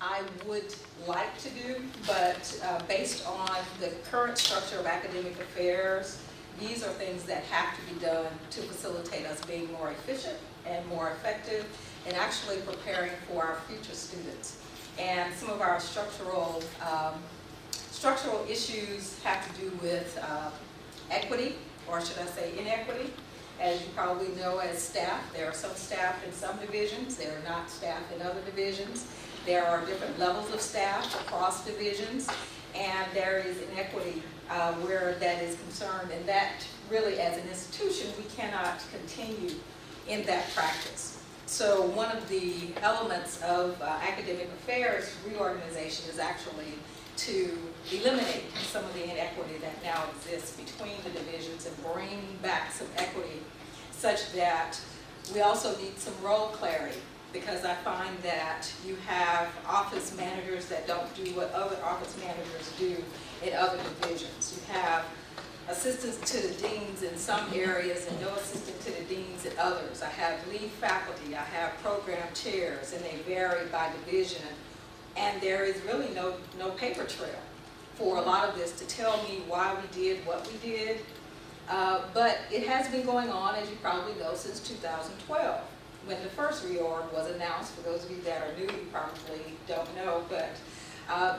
I would like to do, but based on the current structure of academic affairs, these are things that have to be done to facilitate us being more efficient and more effective and actually preparing for our future students. And some of our structural issues have to do with equity, or should I say inequity. As you probably know, as staff, there are some staff in some divisions, there are not staff in other divisions. There are different levels of staff across divisions, and there is inequity where that is concerned, and that really, as an institution, we cannot continue in that practice. So one of the elements of academic affairs reorganization is actually to eliminate some of the inequity that now exists between the divisions and bring back some equity such that we also need some role clarity, because I find that you have office managers that don't do what other office managers do in other divisions. You have assistants to the deans in some areas and no assistant to the deans in others. I have lead faculty, I have program chairs, and they vary by division. And there is really no paper trail for a lot of this to tell me why we did what we did. But it has been going on, as you probably know, since 2012. When the first reorg was announced. For those of you that are new, you probably don't know, but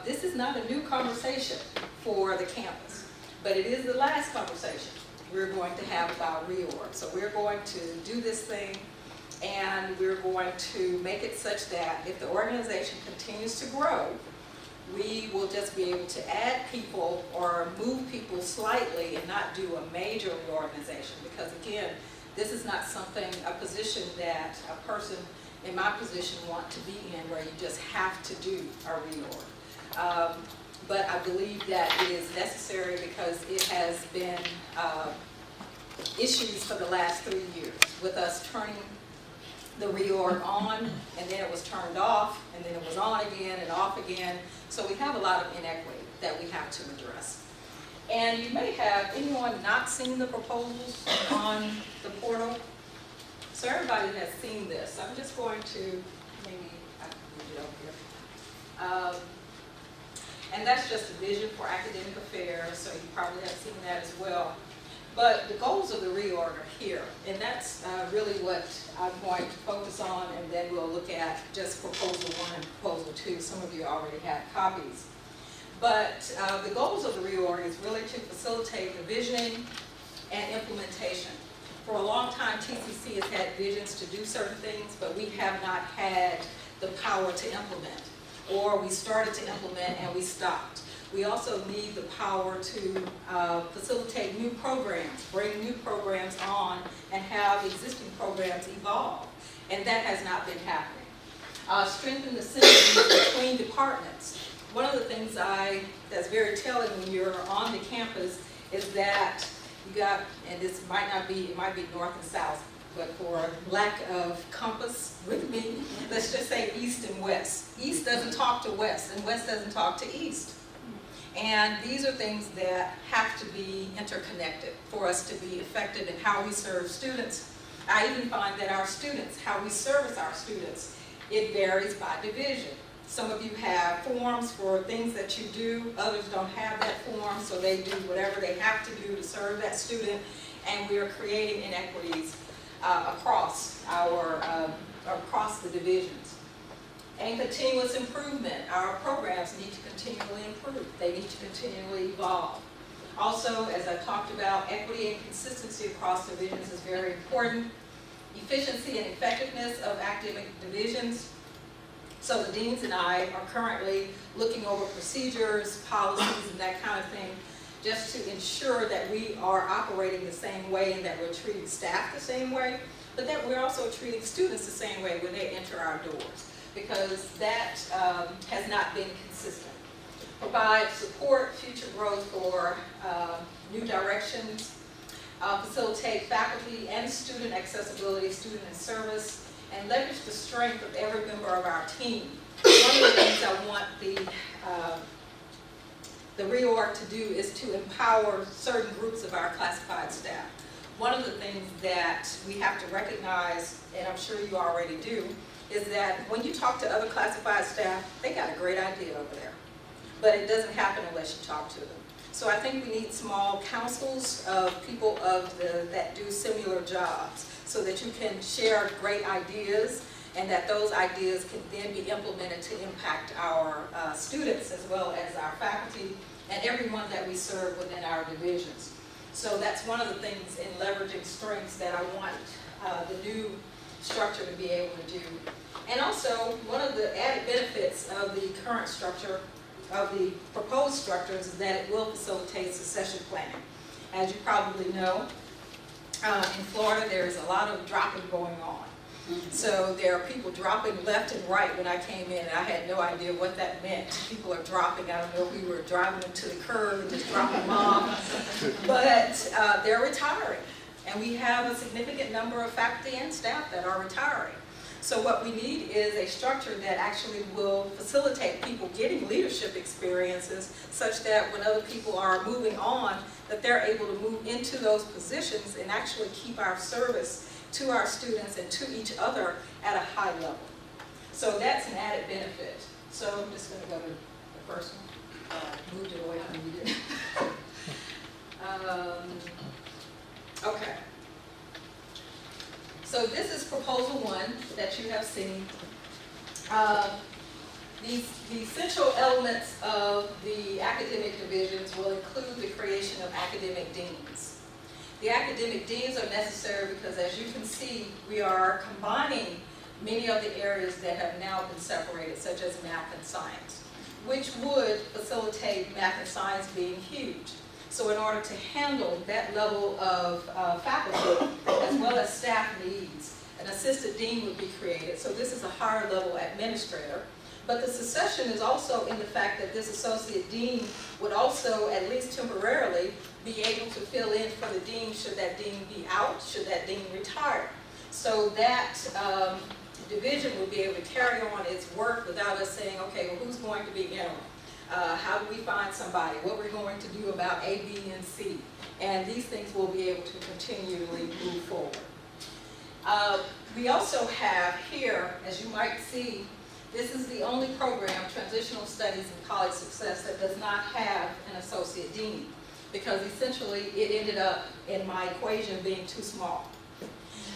this is not a new conversation for the campus, but it is the last conversation we're going to have about reorg. So we're going to do this thing, and we're going to make it such that if the organization continues to grow, we will just be able to add people or move people slightly and not do a major reorganization, because again, this is not something, a position that a person in my position want to be in, where you just have to do a reorg. But I believe that it is necessary because it has been issues for the last 3 years with us turning the reorg on, and then it was turned off, and then it was on again and off again. So we have a lot of inequity that we have to address. And you may have anyone not seen the proposals on the portal. So everybody has seen this. I'm just going to, maybe I can move it over here. And that's just a vision for academic affairs, so you probably have seen that as well. But the goals of the reorg are here, and that's really what I'm going to focus on, and then we'll look at just proposal 1 and proposal 2. Some of you already have copies. But the goals of the reorg is really to facilitate the visioning and implementation. For a long time, TCC has had visions to do certain things, but we have not had the power to implement. Or we started to implement and we stopped. We also need the power to facilitate new programs, bring new programs on, and have existing programs evolve. And that has not been happening. Strengthen the synergy between departments. One of the things that's very telling when you're on the campus is that you got, and this might not be, it might be north and south, but for lack of compass with me, let's just say east and west. East doesn't talk to west, and west doesn't talk to east. And these are things that have to be interconnected for us to be effective in how we serve students. I even find that our students, how we service our students, it varies by division. Some of you have forms for things that you do, others don't have that form, so they do whatever they have to do to serve that student, and we are creating inequities across the divisions. And continuous improvement. Our programs need to continually improve. They need to continually evolve. Also, as I talked about, equity and consistency across divisions is very important. Efficiency and effectiveness of academic divisions. So the deans and I are currently looking over procedures, policies, and that kind of thing, just to ensure that we are operating the same way and that we're treating staff the same way, but that we're also treating students the same way when they enter our doors, because that has not been consistent. Provide support, future growth for new directions, facilitate faculty and student accessibility, student and service, and leverage the strength of every member of our team. One of the things I want the reorg to do is to empower certain groups of our classified staff. One of the things that we have to recognize, and I'm sure you already do, is that when you talk to other classified staff, they got a great idea over there. But it doesn't happen unless you talk to them. So I think we need small councils of people that do similar jobs so that you can share great ideas and that those ideas can then be implemented to impact our students as well as our faculty and everyone that we serve within our divisions. So that's one of the things in leveraging strengths that I want the new structure to be able to do. And also, one of the added benefits of the current structure, of the proposed structures, is that it will facilitate succession planning. As you probably know, in Florida there is a lot of dropping going on. So there are people dropping left and right. When I came in, and I had no idea what that meant. People are dropping. I don't know if we were driving them to the curb and just dropping them off. But they're retiring. And we have a significant number of faculty and staff that are retiring. So what we need is a structure that actually will facilitate people getting leadership experiences such that when other people are moving on, that they're able to move into those positions and actually keep our service to our students and to each other at a high level. So that's an added benefit. So I'm just going to go to the first one. Moved it away from you. Okay. So this is proposal 1 that you have seen. The essential elements of the academic divisions will include the creation of academic deans. The academic deans are necessary because, as you can see, we are combining many of the areas that have now been separated, such as math and science, which would facilitate math and science being huge. So in order to handle that level of faculty, as well as staff needs, an assistant dean would be created. So this is a higher level administrator. But the succession is also in the fact that this associate dean would also, at least temporarily, be able to fill in for the dean should that dean be out, should that dean retire. So that division will be able to carry on its work without us saying, okay, well, who's going to be interim? How do we find somebody? What we're going to do about A, B, and C? And these things will be able to continually move forward. We also have here, as you might see, this is the only program, Transitional Studies in College Success, that does not have an associate dean, because essentially it ended up in my equation being too small.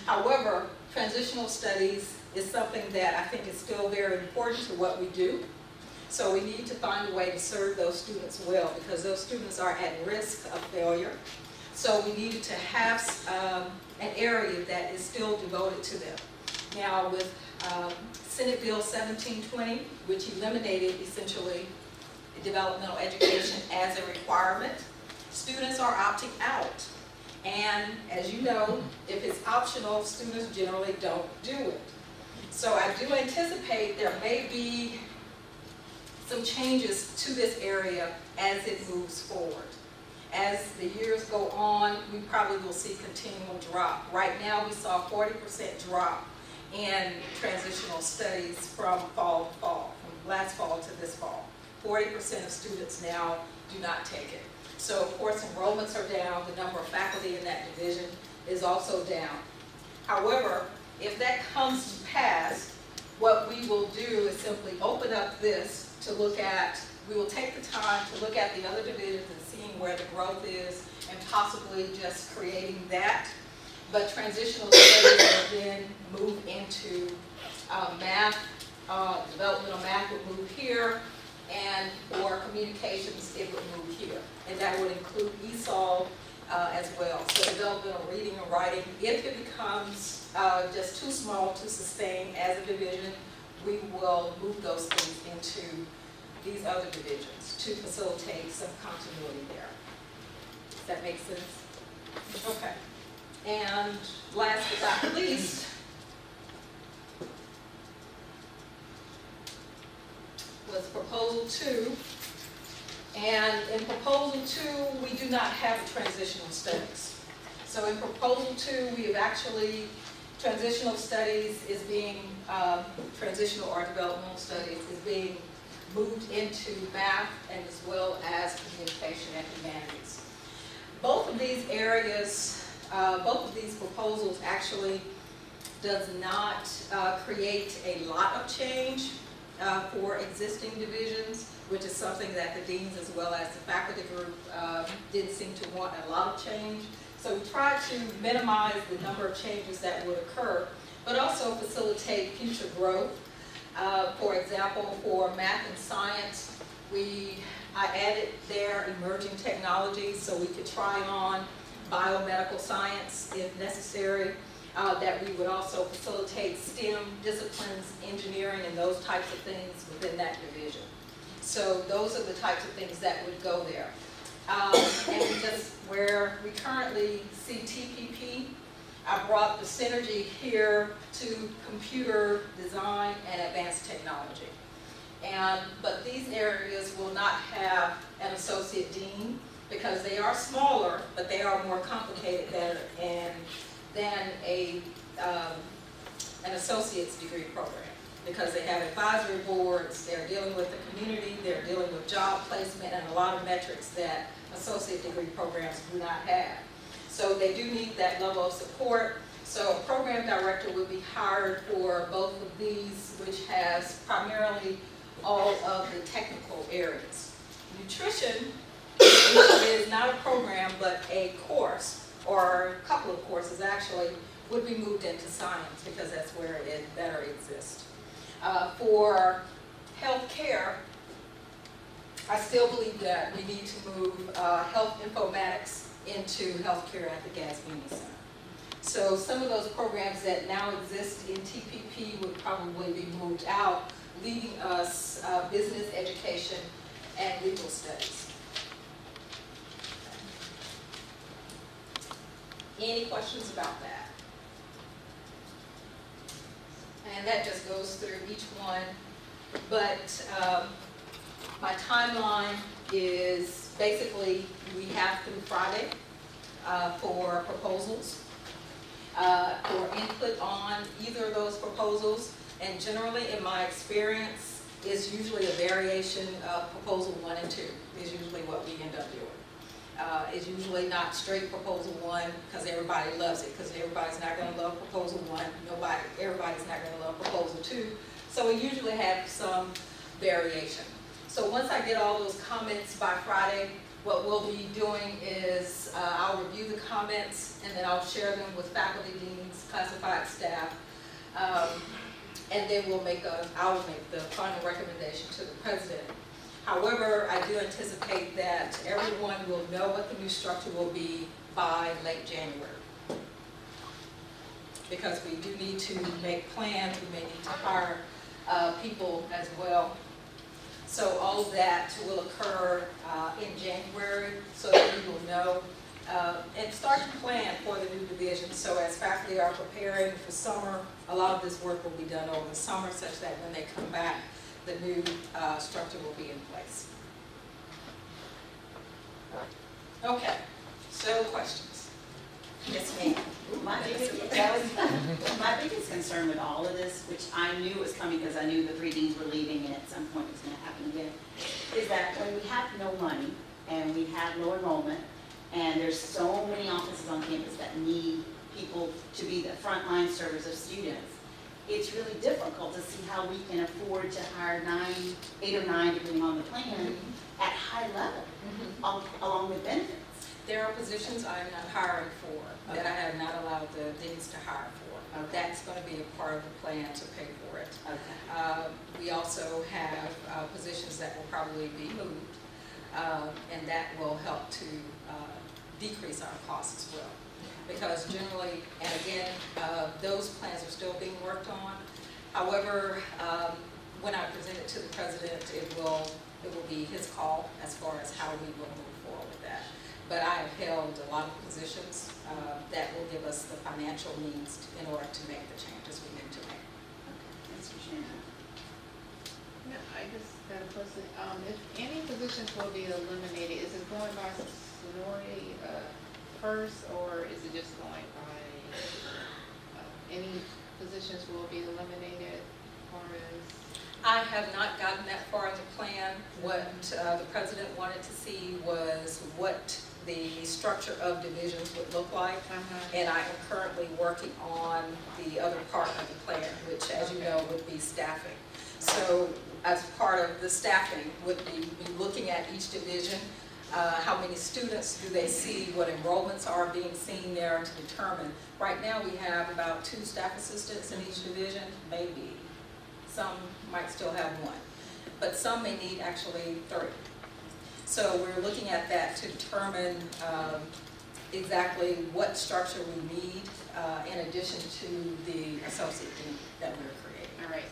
However, transitional studies is something that I think is still very important to what we do. So we need to find a way to serve those students well, because those students are at risk of failure. So we needed to have an area that is still devoted to them. Now with Senate Bill 1720, which eliminated essentially developmental education as a requirement, students are opting out. And as you know, if it's optional, students generally don't do it. So I do anticipate there may be some changes to this area as it moves forward. As the years go on, we probably will see continual drop. Right now we saw a 40% drop in transitional studies from fall to fall, from last fall to this fall. 40% of students now do not take it. So of course enrollments are down, the number of faculty in that division is also down. However, if that comes to pass, what we will do is simply open up this to look at, we will take the time to look at the other divisions and seeing where the growth is and possibly just creating that. But transitional studies will then move into math, developmental math will move here, and for communications it would move here. And that would include ESOL as well. So developmental reading and writing, if it becomes just too small to sustain as a division, we will move those things into these other divisions to facilitate some continuity there. Does that make sense? Okay. And last but not least, was proposal 2. And in proposal 2, we do not have transitional studies. So in proposal 2, we have actually, transitional studies is being, transitional or developmental studies is being moved into math and as well as communication and humanities. Both of these areas, both of these proposals actually does not create a lot of change for existing divisions, which is something that the deans as well as the faculty group did seem to want a lot of change. So we tried to minimize the number of changes that would occur, but also facilitate future growth. For example, for math and science, I added their emerging technologies so we could try on biomedical science if necessary. That we would also facilitate STEM disciplines, engineering, and those types of things within that division. So those are the types of things that would go there. And where we currently see TPP, I brought the synergy here to computer design and advanced technology. But these areas will not have an associate dean because they are smaller, but they are more complicated than an associate's degree program, because they have advisory boards, they're dealing with the community, they're dealing with job placement, and a lot of metrics that associate degree programs do not have. So they do need that level of support. So a program director would be hired for both of these, which has primarily all of the technical areas. Nutrition is not a program, but a course, or a couple of courses actually, would be moved into science because that's where it better exists. For healthcare, I still believe that we need to move health informatics into healthcare at the Gasbini Center. So some of those programs that now exist in TPP would probably be moved out, leaving us business education and legal studies. Any questions about that? And that just goes through each one. But my timeline is basically we have through Friday for proposals, for input on either of those proposals. And generally, in my experience, it's usually a variation of proposal 1 and 2 is usually what we end up doing. It's usually not straight proposal 1 because everybody loves it, because everybody's not going to love proposal 1. Everybody's not going to love proposal 2. So we usually have some variation. So once I get all those comments by Friday, what we'll be doing is I'll review the comments and then I'll share them with faculty, deans, classified staff, and then I will make the final recommendation to the president. However, I do anticipate that everyone will know what the new structure will be by late January. Because we do need to make plans, we may need to hire people as well. So all of that will occur in January so that we will know and start to plan for the new division. So as faculty are preparing for summer, a lot of this work will be done over the summer such that when they come back, the new structure will be in place. Okay, so questions? Yes, ma'am. My biggest concern with all of this, which I knew was coming because I knew the 3 deans were leaving and at some point it's going to happen again, is that when we have no money and we have low enrollment and there's so many offices on campus that need people to be the frontline servers of students, it's really difficult to see how we can afford to hire 8 or 9, depending on the plan, at high level, along with benefits. There are positions I am not hiring for that I have not allowed the deans to hire for. That's going to be a part of the plan to pay for it. Okay. We also have positions that will probably be moved, and that will help to decrease our costs as well. Because generally, and again, those plans are still being worked on. However, when I present it to the president, it will be his call as far as how we will move forward with that. But I have held a lot of positions that will give us the financial means in order to make the changes we need to make. Okay. Thanks for sharing that. No, I just got a question. If any positions will be eliminated, is it going by seniority first, or is it just going by any positions will be eliminated as far as? I have not gotten that far in the plan. What the president wanted to see was what the structure of divisions would look like. And I am currently working on the other part of the plan, which, as you know, would be staffing. So as part of the staffing would be looking at each division, how many students do they see, what enrollments are being seen there to determine. Right now we have about 2 staff assistants in each division, maybe. Some might still have 1, but some may need actually 3. So we're looking at that to determine exactly what structure we need in addition to the associate dean that we're creating. All right.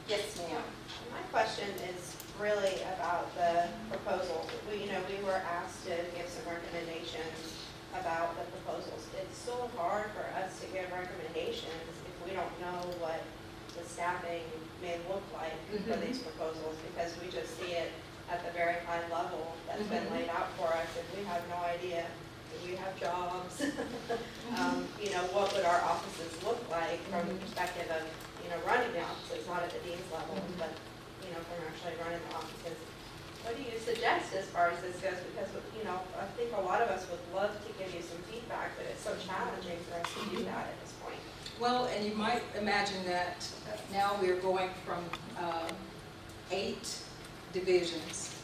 Yes, ma'am. My question is really about the proposals. We were asked to give some recommendations about the proposals. It's so hard for us to give recommendations if we don't know what the staffing may look like for these proposals, because we just see it at the very high level that's been laid out for us, and we have no idea. Do we have jobs? What would our offices look like from the perspective of running the offices, not at the dean's level, but from actually running the offices. What do you suggest as far as this goes? Because I think a lot of us would love to give you some feedback, but it's so challenging for us to do that at this point. Well, and you might imagine that now we're going from 8 divisions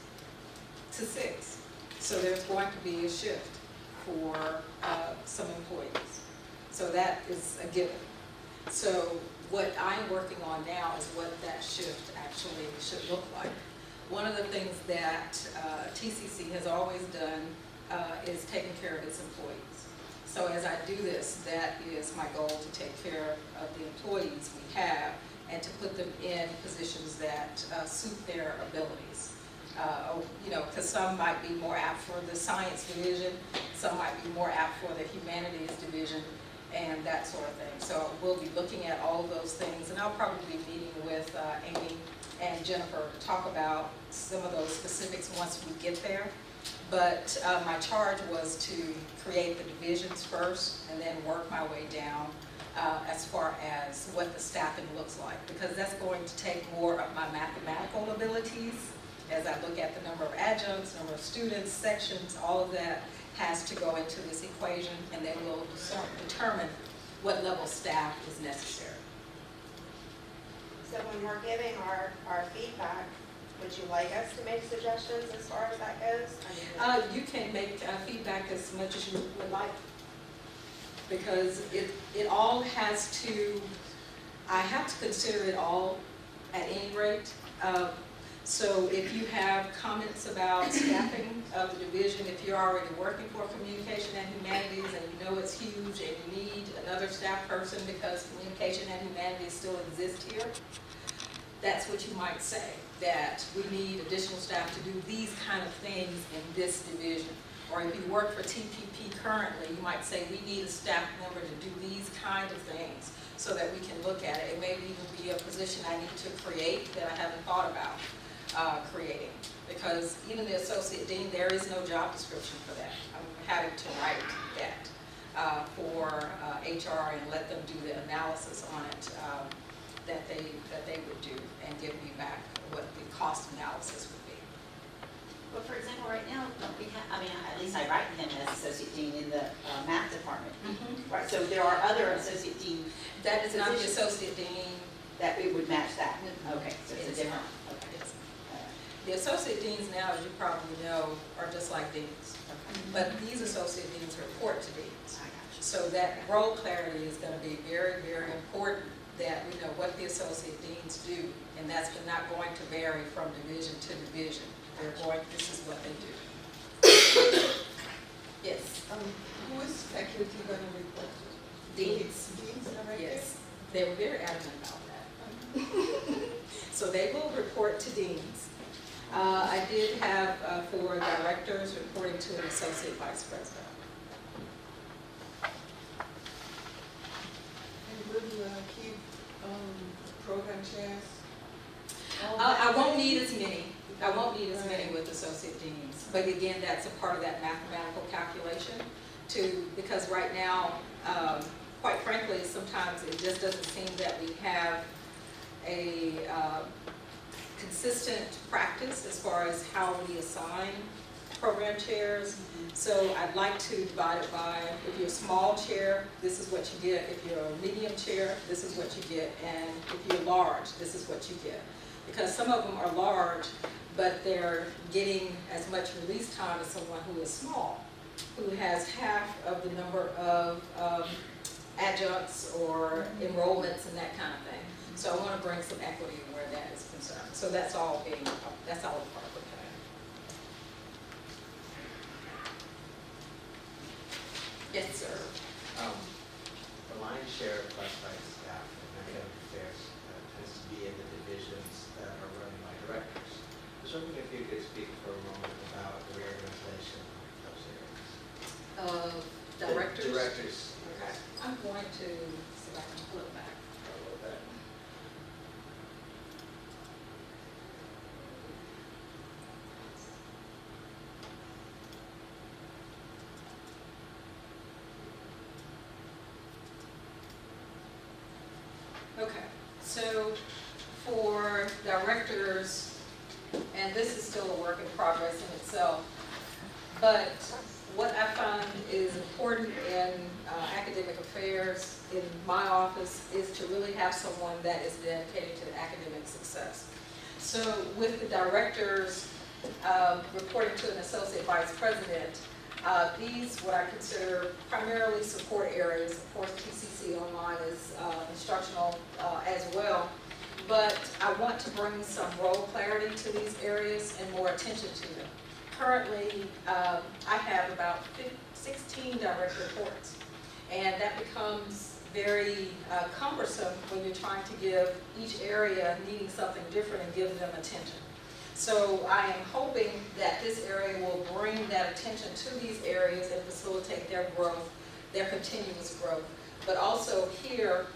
to 6. So there's going to be a shift for some employees. So that is a given. So what I'm working on now is what that shift actually should look like. One of the things that TCC has always done is taking care of its employees. So as I do this, that is my goal, to take care of the employees we have and to put them in positions that suit their abilities. Because some might be more apt for the science division, some might be more apt for the humanities division, and that sort of thing. So we'll be looking at all of those things, and I'll probably be meeting with Amy and Jennifer to talk about some of those specifics once we get there. But my charge was to create the divisions first and then work my way down as far as what the staffing looks like, because that's going to take more of my mathematical abilities as I look at the number of adjuncts, number of students, sections, all of that has to go into this equation, and then we'll determine what level staff is necessary. So when we're giving our feedback, would you like us to make suggestions as far as that goes? You can make feedback as much as you would like, because it all has to, I have to consider it all at any rate. So if you have comments about staffing of the division, if you're already working for communication and humanities and you know it's huge and you need another staff person because communication and humanities still exist here, that's what you might say, that we need additional staff to do these kind of things in this division. Or if you work for TPP currently, you might say we need a staff member to do these kind of things so that we can look at it. It may even be a position I need to create that I haven't thought about creating. Because even the associate dean, there is no job description for that. I'm having to write that for HR and let them do the analysis on it that they would do and give me back what the cost analysis would be. Well, for example, right now, don't we have, at least I write him as associate dean in the math department. Right, so there are other associate dean. That is not the associate dean. That it would match that. Okay, so it's a different. Okay. The associate deans now, as you probably know, are just like deans. But these associate deans report to deans. I got you. So that role clarity is going to be very, very important, that we know what the associate deans do, and that's not going to vary from division to division. This is what they do. Yes. Who is faculty going to report to? Deans. Deans, right? Yes. They were very adamant about that. So they will report to deans. I did have 4 directors reporting to an associate vice president. And will you keep program chairs? I won't need as many. I won't need as many with associate deans. But again, that's a part of that mathematical calculation too, because right now, quite frankly, sometimes it just doesn't seem that we have a consistent practice as far as how we assign program chairs. So I'd like to divide it by, if you're a small chair, this is what you get. If you're a medium chair, this is what you get. And if you're large, this is what you get. Because some of them are large, but they're getting as much release time as someone who is small, who has half of the number of adjuncts or enrollments and that kind of thing. So I want to bring some equity where that is concerned. So that's all a part of the plan. Yes, sir. The lion's share of classified staff in academic affairs tends to be in the divisions that are run by directors. I was wondering if you could speak for a moment about the reorganization of those areas. Directors? The directors. Okay. I'm going to see if I can pull it back a little bit. Okay, so for directors, and this is still a work in progress in itself, but what I find is important in academic affairs in my office is to really have someone that is dedicated to academic success. So with the directors reporting to an associate vice president, these what I consider primarily support areas. Of course, TCC Online is instructional as well. But I want to bring some role clarity to these areas and more attention to them. Currently, I have about 16 direct reports, and that becomes very cumbersome when you're trying to give each area needing something different and give them attention. So I am hoping that this area will bring that attention to these areas and facilitate their growth, their continuous growth. But also here,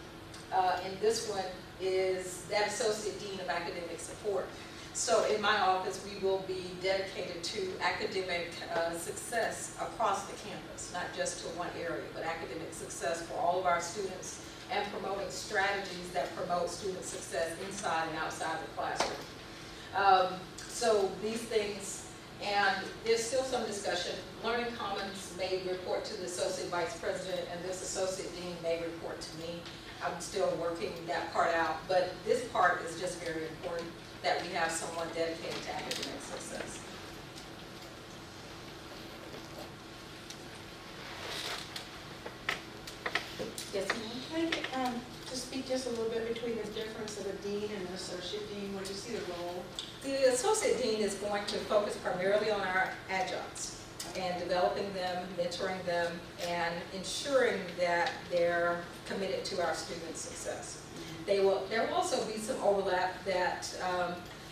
in this one, is that Associate Dean of Academic Support. So in my office, we will be dedicated to academic success across the campus, not just to one area, but academic success for all of our students and promoting strategies that promote student success inside and outside the classroom. So these things, and there's still some discussion. Learning Commons may report to the Associate Vice President, and this Associate Dean may report to me. I'm still working that part out, but this part is just very important, that we have someone dedicated to academic success. Yes, ma'am? Can I get, to speak just a little bit between the difference of a dean and an associate dean? Where do you see the role? The Associate Dean is going to focus primarily on our adjuncts and developing them, mentoring them, and ensuring that they're committed to our student success. There will also be some overlap that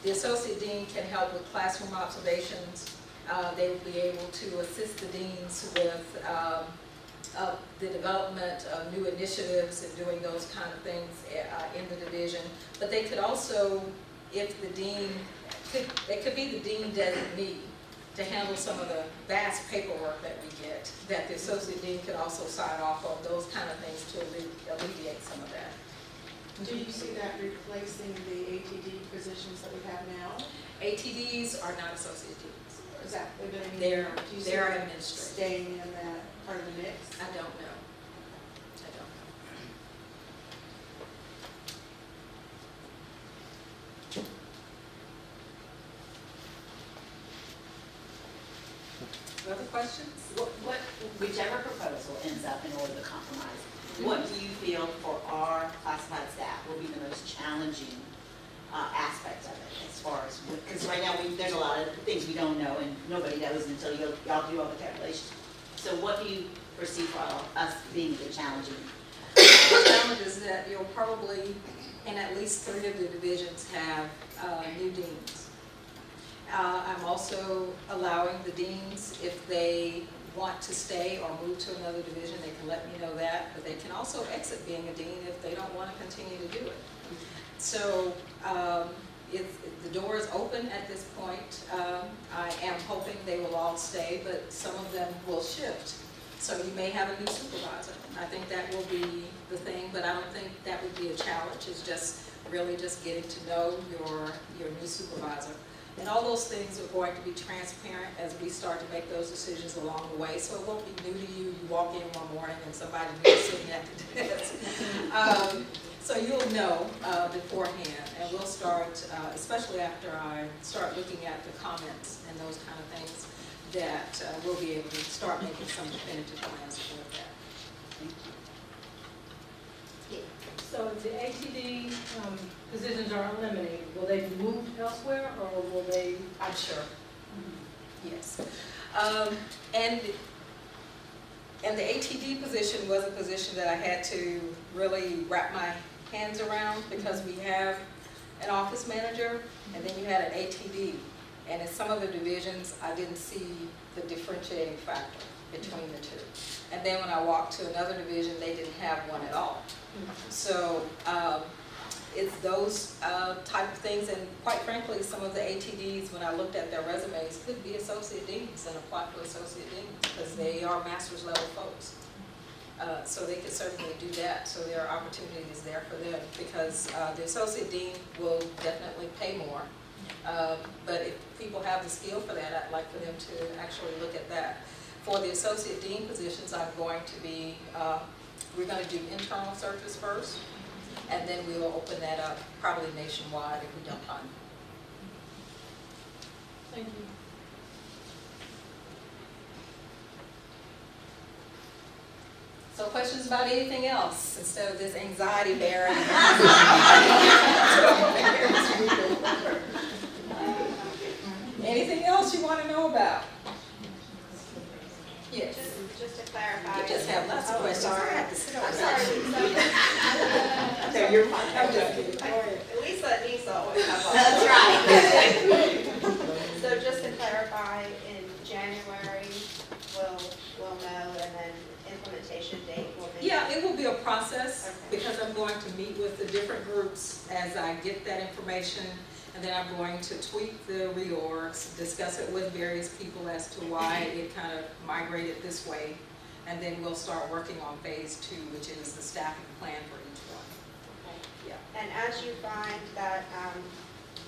the Associate Dean can help with classroom observations. They will be able to assist the deans with the development of new initiatives and doing those kind of things in the division. But they could also, if the dean, it could be the dean designee to handle some of the vast paperwork that we get, that the Associate Dean could also sign off on, those kind of things to alleviate some of that. Do you see that replacing the ATD positions that we have now? ATDs are not associate deans. Or is that They're administrative? administrative. Staying in that part of the mix? I don't know. I don't know. Other questions? Whichever proposal ends up in order to compromise, what do you feel for our classified staff will be the most challenging aspect of it, as far as, because right now there's a lot of things we don't know and nobody knows until y'all do all the calculations. So what do you foresee for us being the challenging? The challenge is that you'll probably, in at least 3 of the divisions, have new deans. I'm also allowing the deans, if they want to stay or move to another division, they can let me know that, but they can also exit being a dean if they don't want to continue to do it. So the door is open at this point. I am hoping they will all stay, but some of them will shift. So you may have a new supervisor. I think that will be the thing, but I don't think that would be a challenge. It's just really just getting to know your new supervisor. And all those things are going to be transparent as we start to make those decisions along the way. So it won't be new to you. You walk in one morning and somebody new is sitting at the desk. So you'll know beforehand, and we'll start, especially after I start looking at the comments and those kind of things, that we'll be able to start making some definitive plans for that. So if the ATD positions are eliminated, will they be moved elsewhere, or will they? I'm sure. Yes. And the ATD position was a position that I had to really wrap my hands around, because we have an office manager and then you had an ATD. And in some of the divisions, I didn't see the differentiating factor between the two. And then when I walked to another division, they didn't have one at all. So it's those type of things, and quite frankly, some of the ATDs, when I looked at their resumes, could be associate deans and apply for associate deans, because they are master's level folks. So they could certainly do that. So there are opportunities there for them, because the associate dean will definitely pay more. But if people have the skill for that, I'd like for them to actually look at that. For the associate dean positions, I'm going to be, we're going to do internal searches first, and then we will open that up probably nationwide if we don't find them. Thank you. So questions about anything else instead of this anxiety bearing? Anything else you want to know about? Yes. Just to clarify. You just have lots of questions. Sorry. I have to sit over I'm there. sorry. No, you're fine. I'm just kidding. Go ahead. Lisa always have all. That's right. So just to clarify, in January, we'll know, and then implementation date will be. Yeah, it will be a process, Okay. because I'm going to meet with the different groups as I get that information, and then I'm going to tweak the reorgs, discuss it with various people as to why it kind of migrated this way, and then we'll start working on phase 2, which is the staffing plan for each one. Okay. Yeah. And as you find that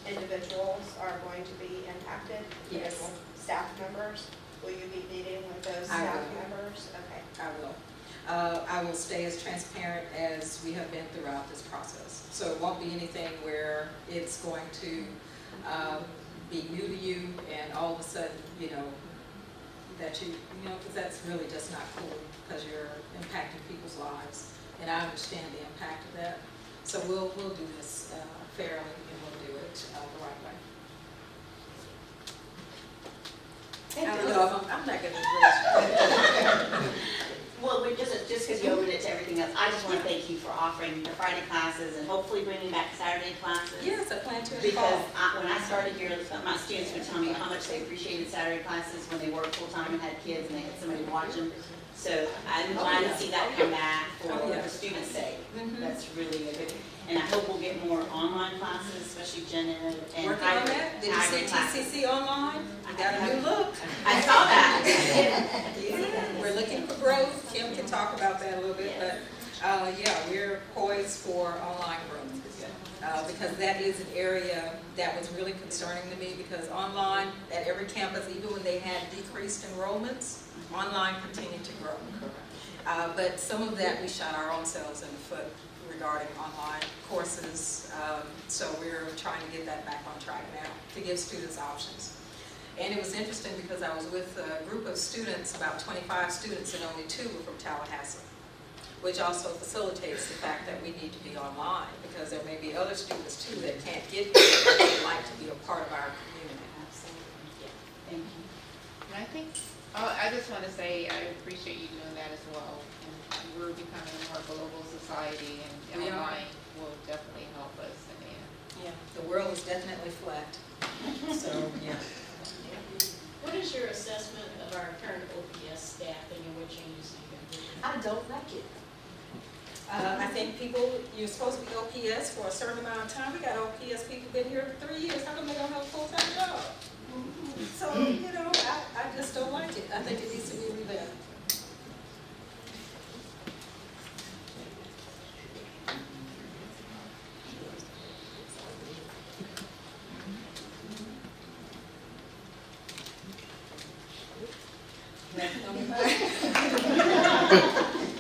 individuals are going to be impacted, Yes. individual staff members, will you be meeting with those I staff will. members? Okay. I will. I will stay as transparent as we have been throughout this process. So it won't be anything where it's going to be new to you and all of a sudden, that because that's really just not cool, because you're impacting people's lives. And I understand the impact of that. So we'll do this fairly, and we'll do it the right way. I don't know if I'm not going to Well, we're just because you opened it to everything else, I just want to thank you for offering the Friday classes and hopefully bringing back Saturday classes. Yes, I plan to. Because when I started here, some of my students would tell me how much they appreciated Saturday classes when they worked full-time and had kids and they had somebody watch them. So I'm glad to see that come back for the students' sake. Mhm. That's really good. And I hope we'll get more online classes, especially gen ed and Working on hybrid that. Did you see classes. TCC online? I got a new look. I saw that. Yeah, we're looking for growth. Kim can talk about that a little bit, but yeah, we're poised for online growth. Because that is an area that was really concerning to me, because online at every campus, even when they had decreased enrollments, online continued to grow. But some of that we shot our own selves in the foot regarding online courses. So we're trying to get that back on track now to give students options. And it was interesting because I was with a group of students, about 25 students, and only 2 were from Tallahassee, which also facilitates the fact that we need to be online, because there may be other students too that can't get here, but would like to be a part of our community. Absolutely. Yeah. Thank you. And I think, I just want to say, I appreciate you doing that as well. And we're becoming a more global society, and We are. online will definitely help us in the end. Yeah, the world is definitely flat. So, yeah. What is your assessment of our current OPS staffing and what changes have you been doing? I don't like it. I think you're supposed to be OPS for a certain amount of time. We got OPS people been here for 3 years. How come they don't have a full-time job? So, I just don't like it. I think it needs to be revamped.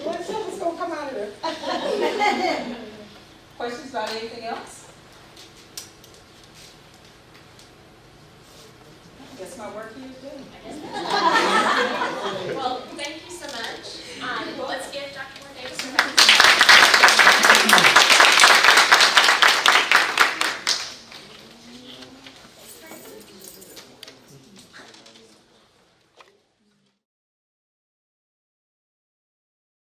Well, something's gonna come out of it. Questions about anything else? I guess my work here is done. I guess.